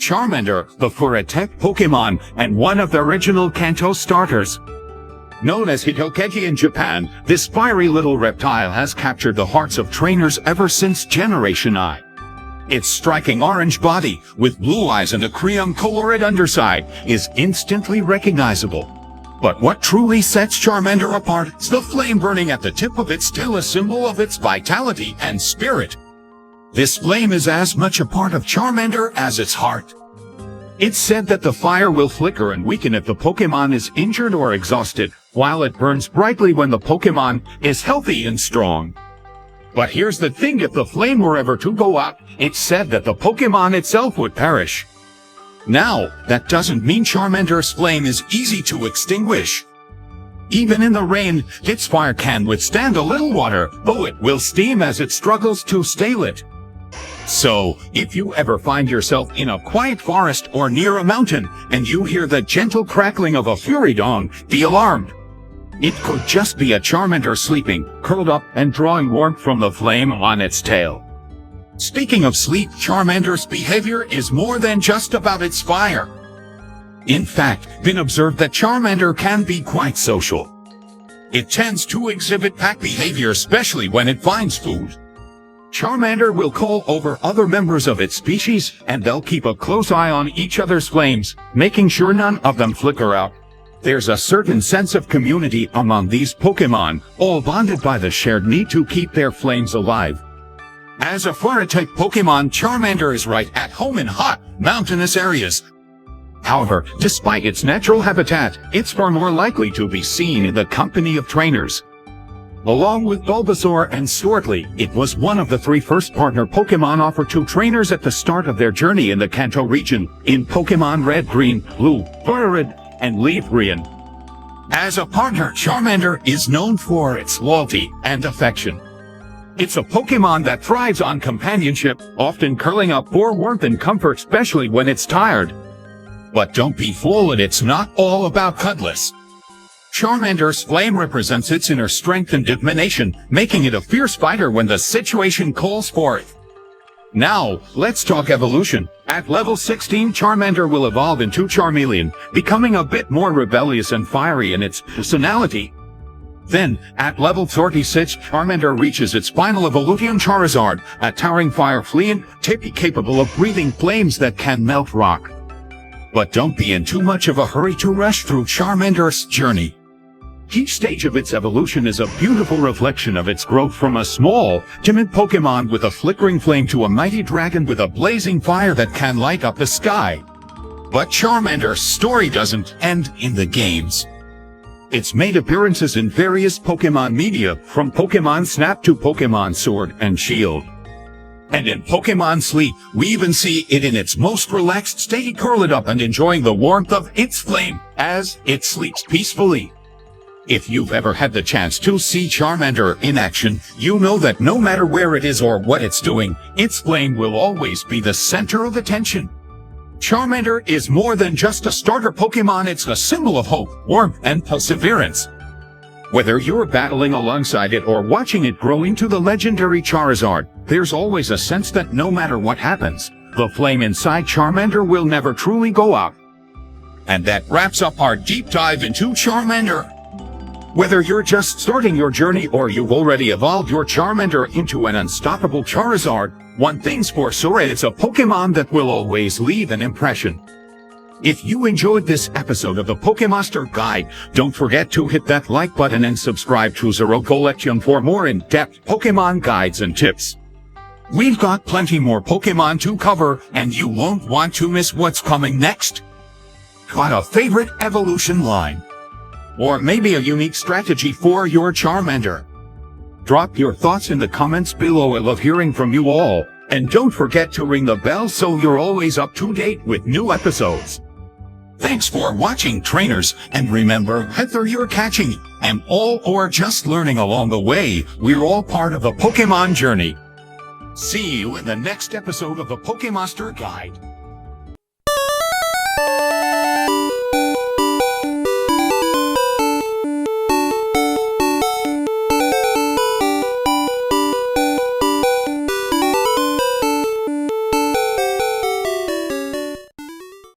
Charmander, the PokèDex Pokemon, and one of the original Kanto starters. Known as Hitokage in Japan, this fiery little reptile has captured the hearts of trainers ever since Generation I. Its striking orange body, with blue eyes and a cream-colored underside, is instantly recognizable. But what truly sets Charmander apart is the flame burning at the tip of it, still a symbol of its vitality and spirit. This flame is as much a part of Charmander as its heart. It's said that the fire will flicker and weaken if the Pokemon is injured or exhausted, while it burns brightly when the Pokemon is healthy and strong. But here's the thing, if the flame were ever to go out, it's said that the Pokemon itself would perish. Now, that doesn't mean Charmander's flame is easy to extinguish. Even in the rain, its fire can withstand a little water, though it will steam as it struggles to stay lit. So, if you ever find yourself in a quiet forest or near a mountain, and you hear the gentle crackling of a Furidon, be alarmed. It could just be a Charmander sleeping, curled up and drawing warmth from the flame on its tail. Speaking of sleep, Charmander's behavior is more than just about its fire. In fact, been observed that Charmander can be quite social. It tends to exhibit pack behavior, especially when it finds food. Charmander will call over other members of its species, and they'll keep a close eye on each other's flames, making sure none of them flicker out. There's a certain sense of community among these Pokemon, all bonded by the shared need to keep their flames alive. As a fire-type Pokemon, Charmander is right at home in hot, mountainous areas. However, despite its natural habitat, it's far more likely to be seen in the company of trainers. Along with Bulbasaur and Squirtle, it was one of the 3 first partner Pokemon offered to trainers at the start of their journey in the Kanto region, in Pokemon Red, Green, Blue, Fire-Red, and Leaf Green. As a partner, Charmander is known for its loyalty and affection. It's a Pokemon that thrives on companionship, often curling up for warmth and comfort, especially when it's tired. But don't be fooled, it's not all about cuddles. Charmander's flame represents its inner strength and determination, making it a fierce fighter when the situation calls for it. Now, let's talk evolution. At level 16, Charmander will evolve into Charmeleon, becoming a bit more rebellious and fiery in its personality. Then, at level 36, Charmander reaches its final evolution, Charizard, a towering fire fleeing tippy capable of breathing flames that can melt rock. But don't be in too much of a hurry to rush through Charmander's journey. Each stage of its evolution is a beautiful reflection of its growth from a small, timid Pokemon with a flickering flame to a mighty dragon with a blazing fire that can light up the sky. But Charmander's story doesn't end in the games. It's made appearances in various Pokemon media, from Pokemon Snap to Pokemon Sword and Shield. And in Pokemon Sleep, we even see it in its most relaxed state, curled up and enjoying the warmth of its flame as it sleeps peacefully. If you've ever had the chance to see Charmander in action, you know that no matter where it is or what it's doing, its flame will always be the center of attention. Charmander is more than just a starter Pokemon, it's a symbol of hope, warmth, and perseverance. Whether you're battling alongside it or watching it grow into the legendary Charizard, there's always a sense that no matter what happens, the flame inside Charmander will never truly go out. And that wraps up our deep dive into Charmander. Whether you're just starting your journey or you've already evolved your Charmander into an unstoppable Charizard, one thing's for sure, it's a Pokemon that will always leave an impression. If you enjoyed this episode of the PokèMaster Guide, don't forget to hit that like button and subscribe to Zero Collection for more in-depth Pokemon guides and tips. We've got plenty more Pokemon to cover, and you won't want to miss what's coming next. Got a favorite evolution line? Or maybe a unique strategy for your Charmander? Drop your thoughts in the comments below. I love hearing from you all. And don't forget to ring the bell so you're always up to date with new episodes. Thanks for watching, trainers, and remember, whether you're catching them all or just learning along the way, we're all part of the Pokemon journey. See you in the next episode of the PokèMaster Guide.